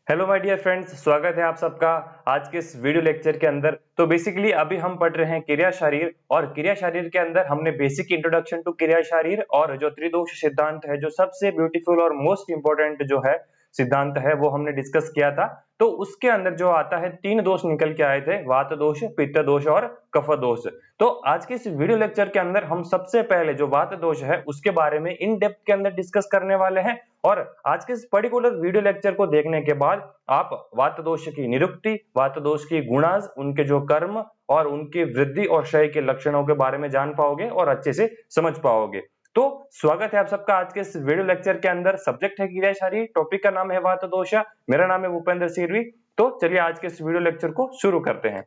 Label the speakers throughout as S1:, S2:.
S1: Hello my dear friends, स्वागत है आप सबका आज के इस वीडियो लेक्चर के अंदर। तो बेसिकली अभी हम पढ़ रहे हैं क्रिया शारीर, और क्रिया शारीर के अंदर हमने बेसिक इंट्रोडक्शन टू क्रिया शारीर और जो त्रिदोष सिद्धांत है, जो सबसे ब्यूटीफुल और मोस्ट इंपॉर्टेंट जो है सिद्धांत है, वो हमने डिस्कस किया था। तो उसके अंदर जो आता है, तीन दोष निकल के आए थे, वात दोष, पित्त दोष और कफ दोष। तो आज के इस वीडियो लेक्चर के अंदर हम सबसे पहले जो वात दोष है उसके बारे में इन डेप्थ के अंदर डिस्कस करने वाले हैं। और आज के इस पर्टिकुलर वीडियो लेक्चर को देखने के बाद आप वात दोष की निरुक्ति, वात दोष की गुणाज, उनके जो कर्म और उनकी वृद्धि और क्षय के लक्षणों के बारे में जान पाओगे और अच्छे से समझ पाओगे। तो स्वागत है आप सबका आज के इस वीडियो लेक्चर के अंदर। सब्जेक्ट है क्रिया शारीर, टॉपिक का नाम है वात दोष। मेरा नाम है भूपेंद्र सिरवी। तो चलिए आज के इस वीडियो लेक्चर को शुरू करते हैं।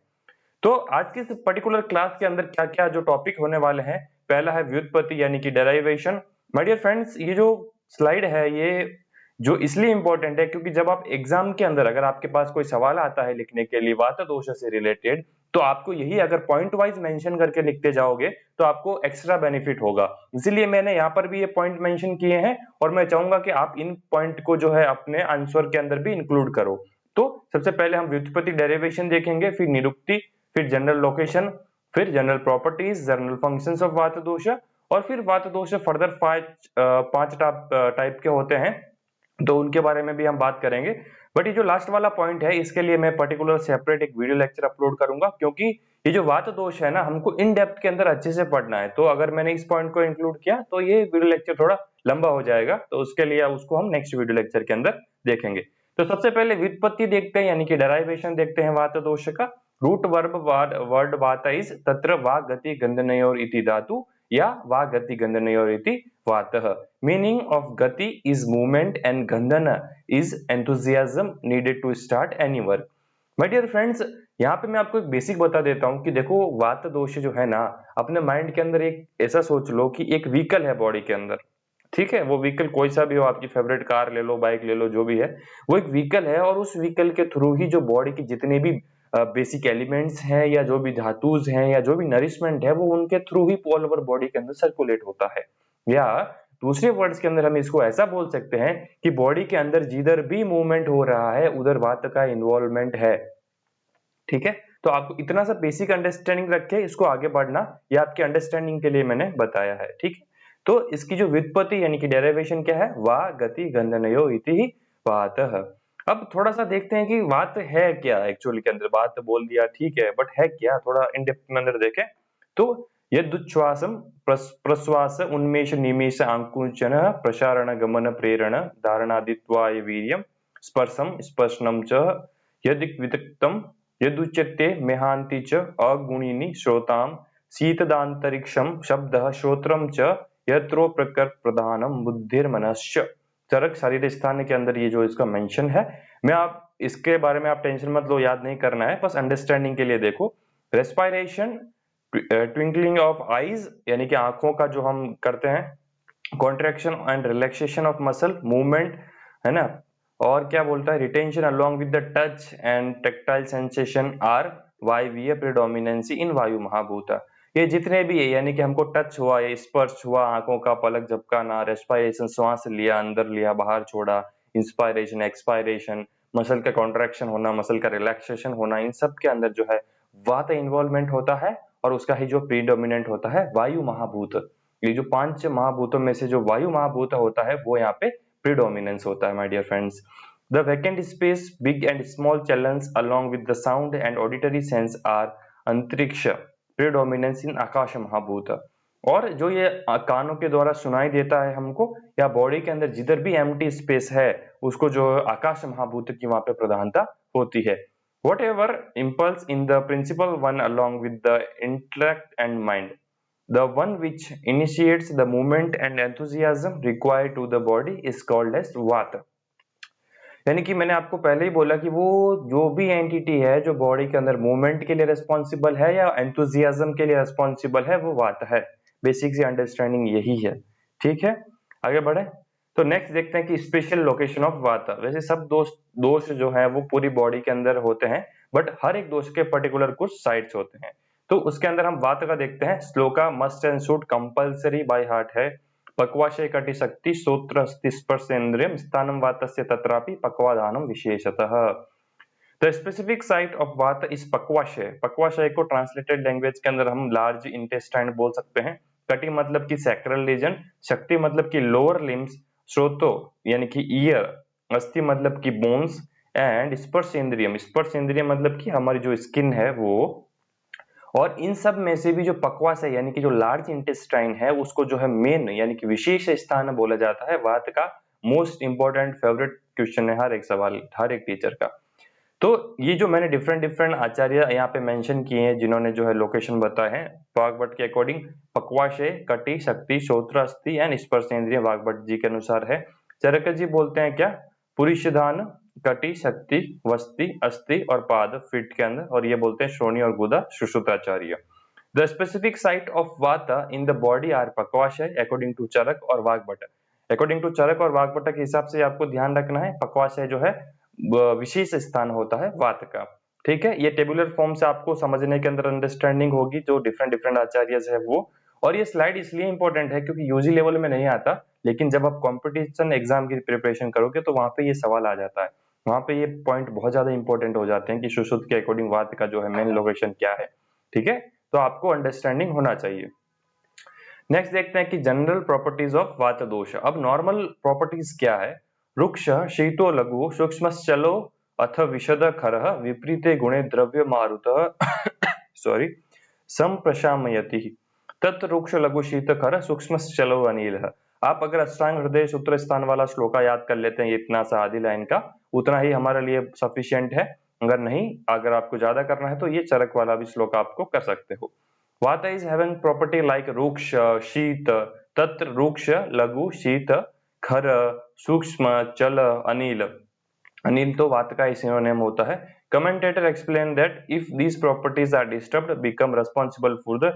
S1: तो आज के इस पर्टिकुलर क्लास के अंदर क्या क्या जो टॉपिक होने वाले हैं, पहला है व्युत्पत्ति यानी कि डेराइवेशन। माय डियर फ्रेंड्स, ये जो स्लाइड है ये जो इसलिए इंपॉर्टेंट है क्योंकि जब आप एग्जाम के अंदर अगर आपके पास कोई सवाल आता है लिखने के लिए वात दोष से रिलेटेड, तो आपको यही अगर पॉइंट वाइज मेंशन करके लिखते जाओगे तो आपको एक्स्ट्रा बेनिफिट होगा। इसीलिए मैंने यहाँ पर भी ये पॉइंट मेंशन किए हैं और मैं चाहूंगा कि आप इन पॉइंट को जो है अपने आंसर के अंदर भी इंक्लूड करो। तो सबसे पहले हम व्युत्पत्ति डेरिवेशन देखेंगे, फिर निरुक्ति, फिर जनरल लोकेशन, फिर general properties, general functions of वात दोष, और फिर वात दोष फर्दर पांच टाइप के होते हैं, तो उनके बारे में भी हम बात करेंगे। बट ये जो लास्ट वाला पॉइंट है इसके लिए मैं पर्टिकुलर सेपरेट एक वीडियो लेक्चर अपलोड करूंगा, क्योंकि ये जो वात दोष है ना, हमको इन डेप्थ के अंदर अच्छे से पढ़ना है। तो अगर मैंने इस पॉइंट को इंक्लूड किया तो ये वीडियो लेक्चर थोड़ा लंबा हो जाएगा, तो उसके लिए उसको हम नेक्स्ट वीडियो लेक्चर के अंदर देखेंगे। तो सबसे पहले व्युत्पत्ति देखते हैं यानी कि डेराइवेशन देखते हैं वात दोष का। रूट वर्ब वर्ड वात इज तत्र वा गति गंधनयोर इति धातु या वा गति गंधनयोर इति वातः। मीनिंग ऑफ गति इज मूवमेंट एंड गंधन is enthusiasm needed to start any work. My dear friends, यहाँ पे मैं आपको एक बेसिक बता देता हूँ कि देखो वात दोष जो है ना, अपने माइंड के अंदर एक ऐसा सोच लो कि एक व्हीकल है बॉडी के अंदर। ठीक है, वो व्हीकल कोई सा भी हो, आपकी फेवरेट कार ले लो, बाइक ले लो, जो भी है वो एक व्हीकल है, और उस व्हीकल के थ्रू ही जो बॉडी की जितने भी बेसिक एलिमेंट्स हैं या जो भी धातुज हैं या जो भी नरिशमेंट है, वो उनके थ्रू ही ऑल ओवर बॉडी के अंदर सर्कुलेट होता है। या दूसरे वर्ड्स के अंदर हम इसको ऐसा बोल सकते हैं कि बॉडी के अंदर जिधर भी मूवमेंट हो रहा है उधर वात का इन्वॉल्वमेंट है। ठीक है, तो आपको इतना सा बेसिक अंडरस्टैंडिंग रख के इसको आगे बढ़ना, ये आपके अंडरस्टैंडिंग के लिए मैंने बताया है। ठीक है, तो इसकी जो व्युत्पत्ति यानी कि डेरिवेशन क्या है, वा गति गंधनयो इति वातः। अब थोड़ा सा देखते हैं कि वात है क्या एक्चुअली के अंदर। वात बोल दिया, ठीक है, बट है क्या, थोड़ा इन डेप्थ में अंदर देखें तो यदुच्छ्वासम प्रश्वास उन्मेष निमेष आंकुचन प्रसारण गमन प्रेरण धारणादित्वाय वीर्यम स्पर्शम स्पर्शनम च यदिक्वितक्तम यदुच्यते मेहांति च अगुणिनी श्रोताम शीतदांतरिक्षम शब्दः श्रोत्रम च यत्रो प्रकृत प्रधानम बुद्धिर्मनश्च। चरक शारीर स्थान के अंदर ये जो इसका मेंशन है, मैं आप इसके बारे में आप टेंशन मत लो, याद नहीं करना है, बस अंडरस्टैंडिंग के लिए देखो। रेस्पिरेशन, ट्विंकलिंग ऑफ आईज यानी कि आंखों का जो हम करते हैं, contraction and relaxation of muscle movement, है ना, और क्या बोलता है, retention along with the touch and tactile sensation are वायवीय प्रेडोमिनेंसी इन वायु महाभूत। ये जितने भी है यानी कि हमको टच हुआ या स्पर्श हुआ, आंखों का पलक झपकाना, रेस्पिरेशन श्वास लिया, अंदर लिया, बाहर छोड़ा, इंस्पायरेशन एक्सपायरेशन, मसल का कॉन्ट्रैक्शन होना, मसल का रिलैक्सेशन होना, इन सब के अंदर जो है वात इन्वॉल्वमेंट होता है, और उसका ही जो प्रीडोमिनेंट होता है वायु महाभूत। ये जो पांच महाभूतों में से जो वायु महाभूत होता है वो यहाँ पे प्रीडोमिनेंस होता है। My dear friends, the vacant space big and small challenge along with the sound and auditory sense are अंतरिक्ष प्रीडोमिनेंस इन आकाश महाभूत। और जो ये कानों के द्वारा सुनाई देता है हमको, या बॉडी के अंदर जिधर भी एम्प्टी स्पेस है उसको जो आकाश महाभूत की वहां पे प्रधानता होती है। Whatever impulse in the principal one along with the intellect and mind, the one which initiates the movement and enthusiasm required to the body is called as vata। यानी कि मैंने आपको पहले ही बोला कि वो जो भी एंटिटी है जो बॉडी के अंदर मूवमेंट के लिए रिस्पॉन्सिबल है या एंथुजियाज्म के लिए रिस्पॉन्सिबल है, वो वात है। बेसिक सी अंडरस्टैंडिंग यही है। ठीक है, आगे बढ़े तो नेक्स्ट देखते हैं कि स्पेशल लोकेशन ऑफ वाता। वैसे सब दोष जो है वो पूरी बॉडी के अंदर होते हैं, बट हर एक दोष के पर्टिकुलर कुछ साइट्स होते हैं। तो उसके अंदर हम वात का देखते हैं। Shloka must and should compulsory by heart है, पक्वाशय कटि शक्ति श्रोत्र अस्ति स्पर्शेन्द्रियम स्थानम वातस्य तत्रापि पक्वाधानम विशेषतः। द स्पेसिफिक साइट ऑफ वात इज पक्वाशय। पक्वाशय को ट्रांसलेटेड लैंग्वेज के अंदर हम लार्ज इंटेस्टाइन बोल सकते हैं। कटि मतलब की सैक्रल रीजन, शक्ति मतलब की लोअर लिम्स, श्रोतो यानी कि ईयर, अस्थि मतलब की बोन्स एंड स्पर्श इंद्रियम, स्पर्श इंद्रिय मतलब की हमारी जो स्किन है वो। और इन सब में से भी जो पक्वाशय है यानी कि जो लार्ज इंटेस्टाइन है उसको जो है मेन यानी कि विशेष स्थान बोला जाता है। वात का मोस्ट इंपोर्टेंट फेवरेट क्वेश्चन है हर एक सवाल, हर एक टीचर का। तो ये जो मैंने डिफरेंट आचार्य यहाँ पे मेंशन किए हैं जिन्होंने जो है लोकेशन बताए हैं वाग्भट के अकॉर्डिंग, पक्वाशय, कटि, शक्ति, श्रोत्र, अस्थि एंड स्पर्शेंद्रिय वाग्भट जी के अनुसार है। चरक जी बोलते हैं क्या, पुरीषधान, कटि, शक्ति, वस्ति, अस्थि और पाद फीट के अंदर, और ये बोलते हैं श्रोणी और गुदा Sushrutacharya. The specific site of vata in the body are pakvashaya according to Charak और वाग्भट। अकॉर्डिंग टू चरक और वाग्भट के हिसाब से आपको ध्यान रखना है पक्वाशय जो है विशेष स्थान होता है वात का। ठीक है, ये टेबुलर फॉर्म से आपको समझने के अंदर अंडरस्टैंडिंग होगी जो डिफरेंट आचार्य है वो। और ये स्लाइड इसलिए इंपॉर्टेंट है क्योंकि यूजी लेवल में नहीं आता, लेकिन जब आप कंपटीशन एग्जाम की प्रिपरेशन करोगे तो वहां पे ये सवाल आ जाता है, वहां पे ये पॉइंट बहुत ज्यादा इंपॉर्टेंट हो जाते हैं कि सुश्रुत के अकॉर्डिंग वात का जो है मेन लोकेशन क्या है। ठीक है, तो आपको अंडरस्टैंडिंग होना चाहिए। नेक्स्ट देखते हैं कि जनरल प्रॉपर्टीज ऑफ वात दोष। अब नॉर्मल प्रॉपर्टीज क्या है, रुक्ष शीतो लघु सूक्ष्मश्चलो अथ विशद खरः विपरीते गुणे द्रव्य मारुतः सॉरी संप्रशामयति तत् रुक्ष लघु शीत खर सूक्ष्मश्चलो अनिलः। आप अगर अष्टांग हृदय सूत्र स्थान वाला श्लोका याद कर लेते हैं, ये इतना सा आधी लाइन का, उतना ही हमारे लिए सफिशिएंट है। अगर नहीं, अगर आपको ज्यादा करना है तो ये चरक वाला भी श्लोक आपको कर सकते हो। वाता इज हैविंग प्रॉपर्टी लाइक रुक्ष शीत, तत्र रुक्ष लघु शीत खर सूक्ष्म चल अनिल। अनिल तो वात का ही सिनोनिम होता है। Commentator explain that if these properties are disturbed become responsible for the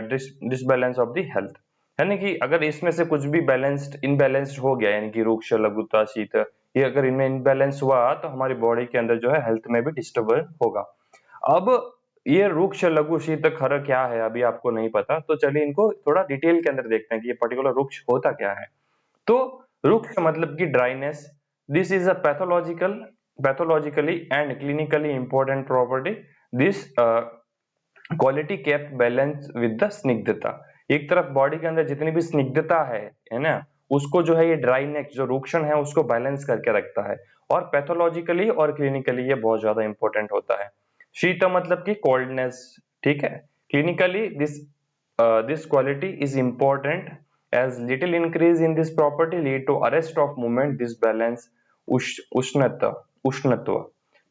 S1: disbalance of the health. यानी कि अगर इसमें से कुछ भी बैलेंस्ड इनबैलेंस्ड हो गया, यानी कि रुक्ष लघुता शीत, ये अगर इनमें इनबैलेंस हुआ तो हमारी बॉडी के अंदर जो है हेल्थ में भी डिस्टर्बेंस होगा। अब ये रुक्ष लघु शीत खर क्या है अभी आपको नहीं पता, तो चलिए इनको थोड़ा डिटेल के अंदर देखते हैं कि ये पर्टिकुलर रुक्ष होता क्या है। तो रुक्ष मतलब की dryness, this is a pathologically and clinically important property. This quality kept balance with the snigdhata. एक तरफ बॉडी के अंदर जितनी भी स्निग्धता है ना, उसको जो है ये ड्राइनेस जो रुक्षण है उसको बैलेंस करके रखता है। और पैथोलॉजिकली और क्लिनिकली ये बहुत ज्यादा इंपॉर्टेंट होता है। शीत मतलब की कोल्डनेस, ठीक है। Clinically this quality is important as little increase in this property lead to arrest of movement, disbalance, उष्णत्व।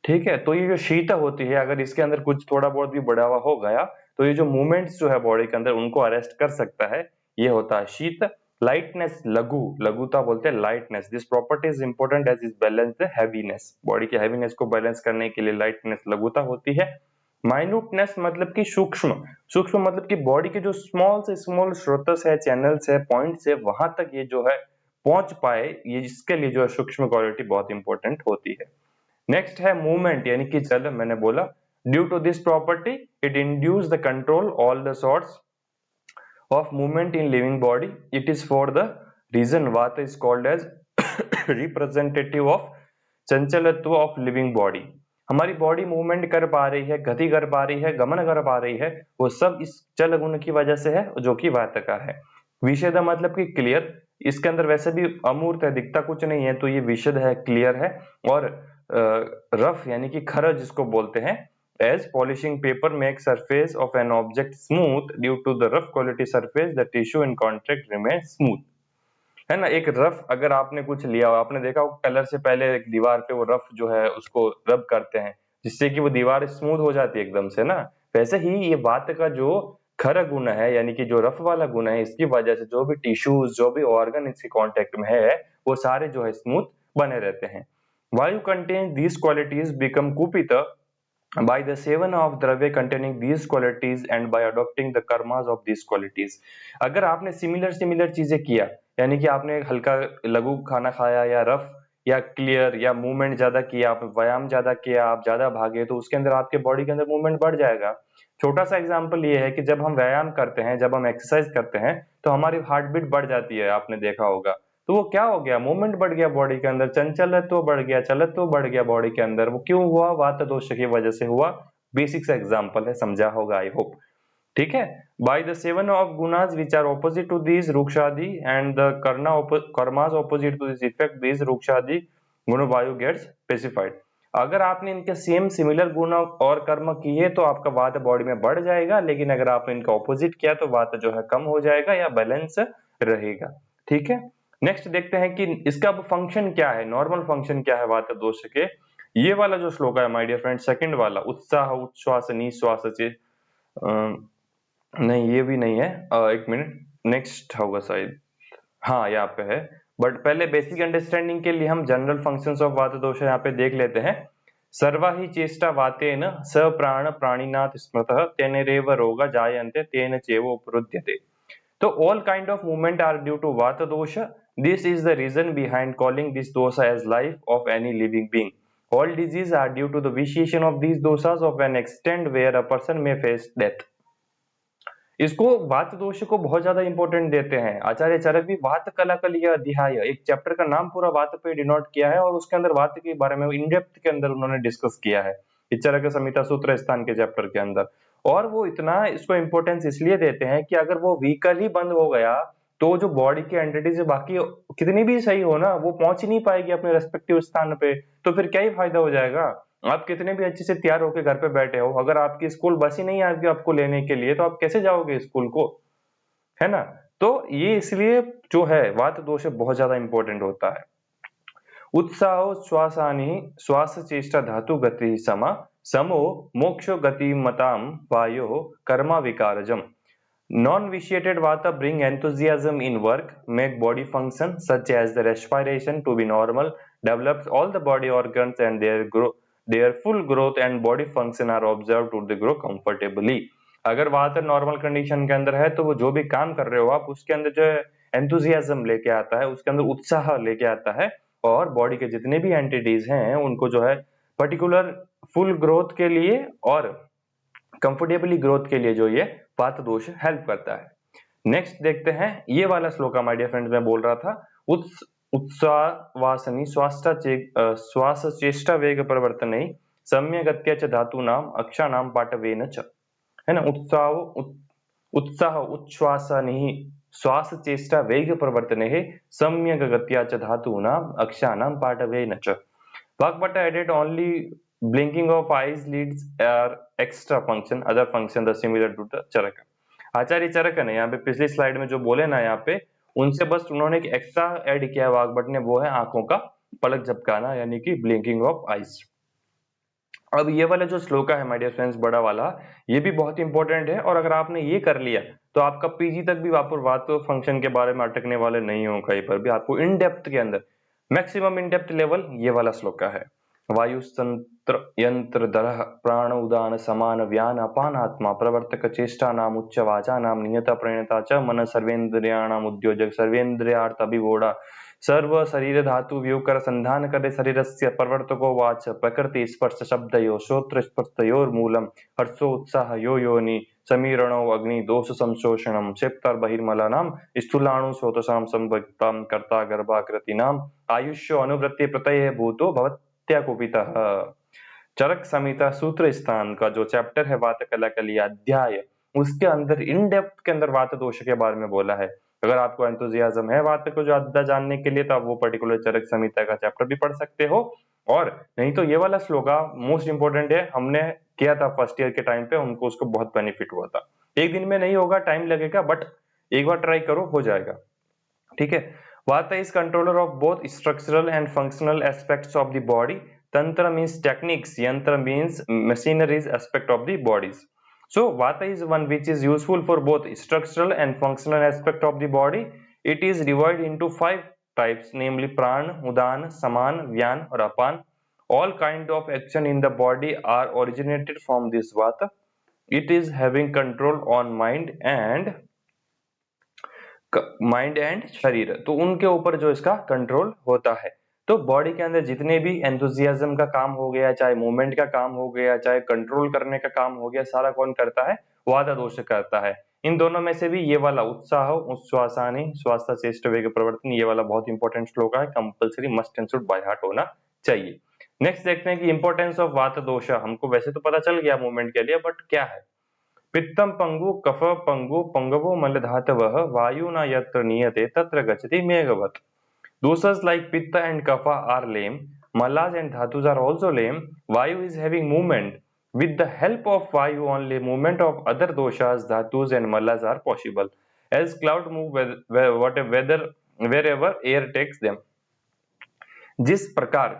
S1: ठीक है, तो ये जो शीत होती है अगर इसके अंदर कुछ थोड़ा बहुत भी बढ़ावा हो गया तो ये जो मूवमेंट्स जो है बॉडी के अंदर उनको अरेस्ट कर सकता है, ये होता है शीत। लाइटनेस, लघुता बोलते हैं lightness, this property is important as is balance the heaviness. Body की हैवीनेस को बैलेंस करने के लिए लाइटनेस, लघुता होती है। माइन्यूटनेस मतलब कि सूक्ष्म मतलब कि बॉडी के जो स्मॉल से स्मॉल स्रोतस है, चैनल्स है, पॉइंट्स है, वहां तक ये जो है पहुंच पाए, ये इसके लिए जो है सूक्ष्म क्वालिटी बहुत इंपॉर्टेंट होती है। नेक्स्ट है मूवमेंट यानी कि चल, मैंने बोला due to this property it induce the control all the sorts of movement in living body. It is for the reason vata is called as representative of chanchalatva of living body. हमारी body movement कर पा रही है, गति कर पा रही है, गमन कर पा रही है, वो सब इस चल गुण की वजह से है जो कि वात का है। विशद मतलब कि क्लियर, इसके अंदर वैसे भी अमूर्त है, दिखता कुछ नहीं है, तो ये विशद है, क्लियर है। और रफ यानी कि खर जिसको बोलते हैं, as polishing paper make surface of an object smooth due to the rough quality surface the tissue in contact remain smooth. है ना, एक रफ अगर आपने कुछ लिया हो, आपने देखा कलर से पहले एक दीवार पे वो रफ जो है उसको रब करते हैं जिससे कि वो दीवार स्मूथ हो जाती है एकदम से ना। वैसे ही ये वात का जो खर गुण है यानी कि जो रफ वाला गुण है, इसकी वजह से जो भी टिश्यूज, जो भी ऑर्गन इसके कांटेक्ट में है वो सारे जो है स्मूथ बने रहते हैं। वायु कंटेन दीज क्वालिटीज बिकम कुपित by the seven of द्रव्य containing these qualities and by adopting the karmas of these qualities। अगर आपने सिमिलर चीजें किया, यानी कि आपने हल्का लघु खाना खाया या रफ या क्लियर या मूवमेंट ज्यादा किया, आप व्यायाम ज्यादा किया, आप ज्यादा भागे, तो उसके अंदर आपके बॉडी के अंदर मूवमेंट बढ़ जाएगा। छोटा सा एग्जांपल ये है कि जब हम व्यायाम करते हैं, जब हम एक्सरसाइज करते हैं, तो हमारी हार्ट बीट बढ़ जाती है, आपने देखा होगा। तो वो क्या हो गया, मूवमेंट बढ़ गया बॉडी के अंदर, चंचलत्व बढ़ गया, चलत्व बढ़ गया बॉडी के अंदर। वो क्यों हुआ, वात दोष की वजह से हुआ। बेसिक सा एग्जांपल है, समझा होगा आई होप। ठीक है। By the 7 of gunas which are opposite to these rukshadi and the karmas opposite to this effect, these rukshadi गुणवायु gets specified। अगर आपने इनके सेम सिमिलर गुण और कर्म किए तो आपका वात बॉडी में बढ़ जाएगा, लेकिन अगर आपने इनका ऑपोजिट किया तो वात जो है कम हो जाएगा या बैलेंस रहेगा। ठीक है। नेक्स्ट देखते हैं कि इसका फंक्शन क्या है, नॉर्मल फंक्शन क्या है वात दोष के। ये वाला जो श्लोक है माय डियर फ्रेंड, सेकंड वाला, उत्साह उच्छ्वास निश्वास नहीं ये भी नहीं है, एक मिनट, नेक्स्ट होगा शायद, हाँ यहाँ पे है। बट पहले बेसिक अंडरस्टैंडिंग के लिए हम जनरल फंक्शंस ऑफ वात दोष यहाँ पे देख लेते हैं। सर्वा ही चेष्टा वातेन स प्राण प्राणिनाथ स्मृतः तेनेरेव रोगा जायन्ते तेन चैव उपरुध्यते। तो all kind of movement are due to vata dosha. This is the reason behind calling this dosha as life of any living being. All diseases are due to the vitiation of these dosas of an extent where a person may face death. इसको वात दोष को बहुत ज्यादा important देते हैं। आचार्य चरक भी वात कला कलिया अध्याय, एक चैप्टर का नाम पूरा वात पे डिनोट किया है और उसके अंदर वात के बारे में इन डेप्थ के अंदर उन्होंने डिस्कस किया है चरक संहिता सूत्र स्थान के चैप्टर के अंदर। और वो इतना इसको इंपॉर्टेंस इसलिए देते हैं कि अगर वो व्हीकल ही बंद हो गया तो जो बॉडी की एंटिटीज बाकी कितनी भी सही हो ना, वो पहुंच ही नहीं पाएगी अपने रेस्पेक्टिव स्थान पे, तो फिर क्या ही फायदा हो जाएगा। आप कितने भी अच्छे से तैयार होकर घर पे बैठे हो, अगर आपकी स्कूल बस ही नहीं आएगी आपको लेने के लिए तो आप कैसे जाओगे स्कूल को, है ना। तो ये इसलिए जो है वात दोष बहुत ज्यादा इंपॉर्टेंट होता है। उत्साह श्वासानि श्वास चेष्टा धातु गति समा समो मोक्ष गति मताम वायो Karma विकारजम। Non-vitiated vata bring enthusiasm in work, make body function such as the respiration to be normal, develops all the body organs and their full growth and body function are observed to the grow comfortably। अगर वात normal condition के अंदर है तो वो जो भी काम कर रहे हो आप उसके अंदर जो है एंथुजियाज्म लेके आता है, उसके अंदर उत्साह लेके आता है और बॉडी के जितने भी एंटिटीज हैं उनको जो है पर्टिकुलर फुल ग्रोथ के लिए और कंफर्टेबली ग्रोथ के लिए जो ये वात दोष हेल्प करता है। नेक्स्ट देखते हैं ये वाला श्लोक माय डियर फ्रेंड्स, मैं बोल रहा था उत्सावासनी श्वास चेष्टा वेग प्रवर्तने सम्यगत्या च धातूनाम अक्षानाम पाटवेन च, है ना। उत्साह उच्छ्वासनि श्वास चेष्टा वेग प्रवर्तने सम्यक गत्या च धातूनाम अक्षानाम पाटवेन च। Vakpata added only blinking of eyes leads are extra function, other function the similar to the चरक। आचार्य चरक ने यहाँ पे पिछली स्लाइड में जो बोले ना यहाँ पे उनसे बस उन्होंने एक एक्स्ट्रा ऐड किया वाग्भट ने, वो है आंखों का पलक झपकाना यानी कि ब्लिंकिंग ऑफ आईज। अब ये वाला जो श्लोक है माय डियर फ्रेंड्स बड़ा वाला, ये भी बहुत इंपॉर्टेंट है और अगर आपने ये कर लिया तो आपका पीजी तक भी आप वात फंक्शन के बारे में अटकने वाले नहीं हो, कहीं पर भी आपको इन डेप्थ के अंदर मैक्सिमम इन डेप्थ लेवल ये वाला श्लोक है। वायु तंत्र यंत्र दरह प्राण उदान समान व्यान अपान आत्मा प्रवर्तक चेष्टा नाम उच्च वाचा नाम नियता प्रणता च मन सर्वेन्द्रियाणाम उद्योजक सर्वेन्द्रियार्थ अभिवोड़ा सर्व शरीर धातु व्यूकर संधान करे शरीरस्य प्रवर्तको वाच प्रकृति स्पर्श शब्दयो श्रोत्र स्पर्शयोर मूलम हर्षो उत्साह यो योनि समीरणो अग्नि दोष संशोषणम क्षेप्तर बहिर्मलानाम स्थूलाणु श्रोतसाम संभक्ताम कर्ता गर्भाकृतिनाम आयुष्यो अनुवृत्ति प्रत्यय भूतो भवत्या कुपितः। चरक संहिता सूत्र स्थान का जो चैप्टर है वात कला कलिया अध्याय, उसके अंदर इन डेप्थ के अंदर वात दोष के बारे में बोला है। अगर आपको एंथुजियाज्म है वात को ज्यादा जानने के लिए तो आप वो पर्टिकुलर चरक संहिता का चैप्टर भी पढ़ सकते हो, और नहीं तो ये वाला श्लोक मोस्ट इंपोर्टेंट है, हमने किया था फर्स्ट ईयर के टाइम पे, हमको उसको बहुत बेनिफिट हुआ था। एक दिन में नहीं होगा, टाइम लगेगा, बट एक बार ट्राई करो हो जाएगा। ठीक है। वाता is controller of both structural and functional aspects of the body. तंत्र मीन्स टेक्निक्स, यंत्र means machineries aspect of the bodies. So Vata is one which is useful for both structural and functional aspect of the body. It is divided into 5 types, namely Pran, Udan, Saman, Vyan or Apan. All kind of action in the body are originated from this Vata. It is having control on mind and शरीर, तो उनके ऊपर जो इसका control होता है। तो body के अंदर जितने भी एंथुसियाज्म का काम हो गया, चाहे मूवमेंट का काम हो गया, चाहे कंट्रोल करने का काम हो गया, सारा कौन करता है? वात दोष करता है। इन दोनों में से भी ये वाला उत्साह उच्छ्वासानि श्वास चेष्ट वेग प्रवर्तन, ये वाला बहुत इंपॉर्टेंट श्लोक है, compulsory must and should by heart होना चाहिए। नेक्स्ट देखते हैं कि इंपॉर्टेंस ऑफ वात दोष। हमको वैसे तो पता चल गया मूवमेंट के लिए, बट क्या है? पित्तम पंगु कफ पंगु पंगवो मलधातवः वायुना यत्र नीयते तत्र गच्छति मेघवत्। Dosas like Pitta and Kapha are lame. Malas and Dhatus are also lame. Vayu is having movement. With the help of Vayu only movement of other doshas, Dhatus and Malas are possible. As cloud move wherever air takes them. जिस प्रकार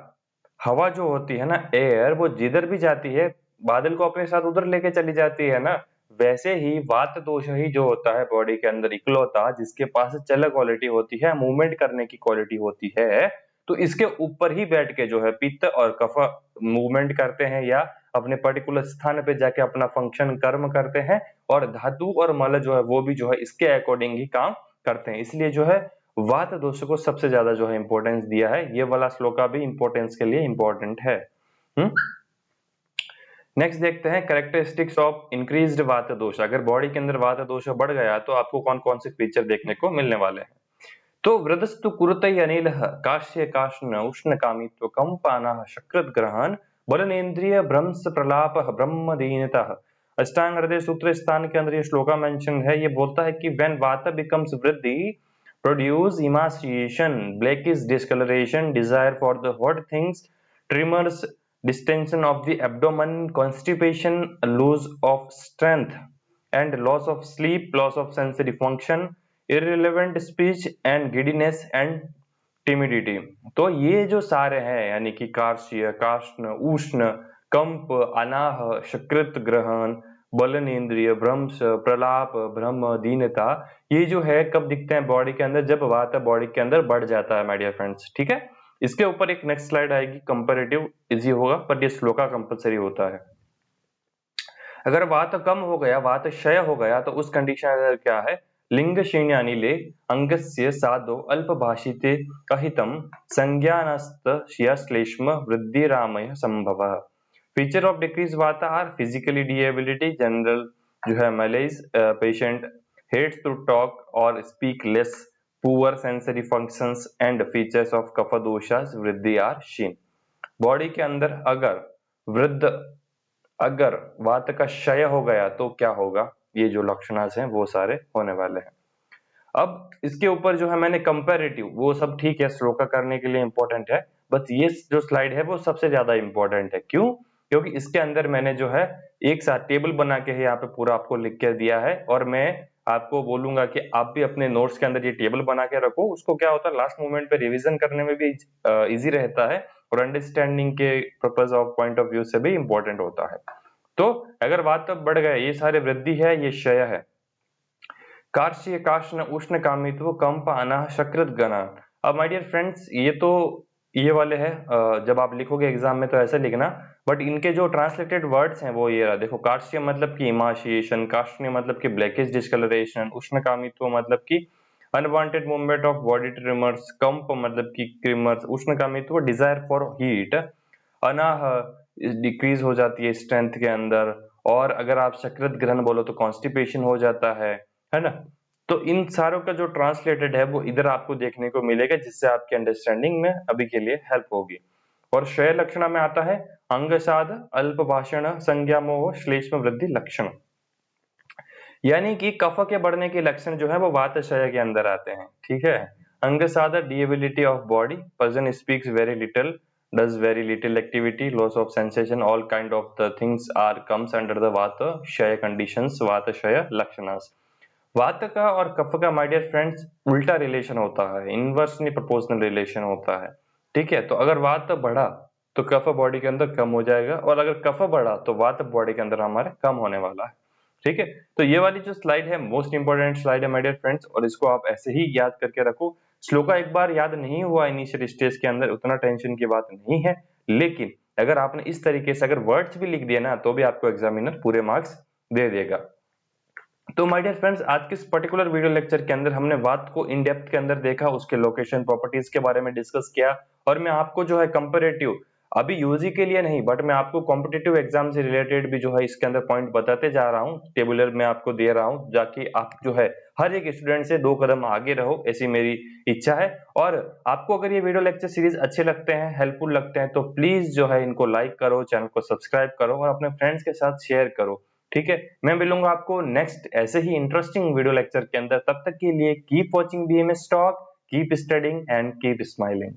S1: हवा जो होती है ना, air, वो जिधर भी जाती है बादल को अपने साथ उधर लेके चली जाती है ना, वैसे ही वात दोष ही जो होता है बॉडी के अंदर इकलौता जिसके पास चल क्वालिटी होती है, मूवमेंट करने की क्वालिटी होती है, तो इसके ऊपर ही बैठ के जो है पित्त और कफ मूवमेंट करते हैं या अपने पर्टिकुलर स्थान पे जाके अपना फंक्शन कर्म करते हैं, और धातु और मल जो है वो भी जो है इसके अकॉर्डिंग ही काम करते हैं। इसलिए जो है वात दोष को सबसे ज्यादा जो है इंपॉर्टेंस दिया है। ये वाला श्लोका भी इंपॉर्टेंस के लिए इंपॉर्टेंट है। नेक्स्ट देखते हैं कैरेक्टरिस्टिक्स ऑफ इंक्रीज्ड वात दोष। अगर बॉडी के अंदर वात दोष बढ़ गया तो आपको कौन कौन से फीचर देखने को मिलने वाले हैं? तो वृद्धस्तु कुरुतै अनिलः काश्य काष्ण उष्ण कामित्व कंपानः शकृत ग्रहण बलनेन्द्रिय भ्रंश प्रलापः ब्रह्मदीनतः। अष्टांग हृदय सूत्र स्थान के अंदर ये श्लोका मेंशन है। ये बोलता है कि व्हेन वाता बिकम्स वृद्धि produce emaciation, blackish discoloration, desire for the hot things, tremors, distension of the abdomen, constipation, loss of strength and loss of sleep, loss of sensory function, irrelevant speech and giddiness and timidity। तो ये जो सारे हैं यानी कि कार्श्य काष्ण उष्ण कंप अनाह शकृत ग्रहण बलनेन्द्रिय भ्रंश प्रलाप ब्रह्म दीनता, ये जो है कब दिखते हैं बॉडी के अंदर? जब वात बॉडी के अंदर बढ़ जाता है माय डियर फ्रेंड्स। ठीक है, इसके ऊपर एक नेक्स्ट स्लाइड आएगी, कंपैरेटिव इजी होगा, पर ये श्लोका कंपलसरी होता है। अगर वात कम हो गया, वात क्षय हो गया, तो उस कंडीशन अंदर क्या है? लिंग क्षीण्यानिले अंगस्य साधो अल्पभाषिते कहितम संज्ञानस्त श्लेष्म वृद्धिरामय संभवः। फीचर ऑफ डिक्रीज वाता आर फिजिकली डिएबिलिटी, जनरल जो है malaise, patient hates to talk or speak less, poor sensory functions and features of kapha doshas वृद्धि आर seen। बॉडी के अंदर अगर वात का क्षय हो गया तो क्या होगा? ये जो लक्षण हैं वो सारे होने वाले हैं। अब इसके ऊपर जो है मैंने कंपैरेटिव, वो सब ठीक है श्लोका करने के लिए इंपॉर्टेंट है, बस ये जो स्लाइड है वो सबसे ज्यादा इंपॉर्टेंट है। क्यों? क्योंकि इसके अंदर मैंने जो है एक साथ टेबल बना के यहाँ पे पूरा आपको लिख कर दिया है, और मैं आपको बोलूंगा कि आप भी अपने नोट्स के अंदर ये टेबल बना के रखो। उसको क्या होता है, लास्ट मोमेंट पे रिवीजन करने में भी इजी रहता है, और अंडरस्टैंडिंग के purpose of point of view से भी इंपॉर्टेंट होता है। तो अगर बात तब बढ़ गए, ये सारे वृद्धि है, ये क्षय है, कार्श्य काष्ण उष्ण कामित्व कंप अनाह शकृत गणन। अब माय डियर फ्रेंड्स, ये तो ये वाले हैं, जब आप लिखोगे एग्जाम में तो ऐसे लिखना, बट इनके जो ट्रांसलेटेड वर्ड्स हैं वो ये रहा। देखो, कार्श्य मतलब कि इमाशिएशन, काष्ण मतलब कि ब्लैकिश डिस्कलरेशन, उष्ण कामित्व मतलब कि unwanted movement of body trimmers, कंप मतलब कि क्रिमर्स, उष्ण कामित्व desire for heat, Ana decrease हो जाती है स्ट्रेंथ के अंदर, और अगर आप शकृत ग्रहण बोलो तो कॉन्स्टिपेशन हो जाता है ना। तो इन सारों का जो ट्रांसलेटेड है वो इधर आपको देखने को मिलेगा, जिससे आपकी अंडरस्टैंडिंग में अभी के लिए हेल्प होगी। और क्षय लक्षण में आता है अंगसाद अल्प भाषण संज्ञा मोह श्लेष्म वृद्धि लक्षण, यानी कि कफ के बढ़ने के लक्षण जो है वो वात क्षय के अंदर आते हैं। ठीक है, अंगसाद debility of body, person speaks very little, does very little activity, loss of sensation, all kind of the things are comes under the vata kshaya conditions, vata kshaya lakshanas। वात का और कफ का माय डियर फ्रेंड्स उल्टा relation होता है, inversely proportional relation होता है। ठीक है, तो अगर वात बढ़ा तो कफ बॉडी के अंदर कम हो जाएगा, और अगर कफ बढ़ा तो वात बॉडी के अंदर हमारे कम होने वाला है। ठीक है, तो ये वाली जो स्लाइड है मोस्ट इंपोर्टेंट स्लाइड है माय डियर फ्रेंड्स, और इसको आप ऐसे ही याद करके रखो। श्लोका एक बार याद नहीं हुआ इनिशियल स्टेज के अंदर, उतना टेंशन की बात नहीं है, लेकिन अगर आपने इस तरीके से अगर वर्ड्स भी लिख दिए ना तो भी आपको एग्जामिनर पूरे मार्क्स दे देगा। तो माय डियर फ्रेंड्स, आज के इस पर्टिकुलर वीडियो लेक्चर के अंदर हमने वात को इन डेप्थ के अंदर देखा, उसके लोकेशन प्रॉपर्टीज के बारे में डिस्कस किया, और मैं आपको जो है कंपैरेटिव अभी यूजी के लिए नहीं बट मैं आपको कॉम्पिटिटिव एग्जाम से रिलेटेड भी जो है इसके अंदर पॉइंट बताते जा रहा हूँ, टेबुलर में आपको दे रहा हूँ, जाकि आप जो है हर एक स्टूडेंट से 2 कदम आगे रहो, ऐसी मेरी इच्छा है। और आपको अगर ये वीडियो लेक्चर सीरीज अच्छे लगते हैं, हेल्पफुल लगते हैं, तो प्लीज जो है इनको लाइक करो, चैनल को सब्सक्राइब करो और अपने फ्रेंड्स के साथ शेयर करो। ठीक है, मैं मिलूंगा आपको नेक्स्ट ऐसे ही इंटरेस्टिंग वीडियो लेक्चर के अंदर। तब तक के लिए keep watching BMS talk, keep studying and keep smiling.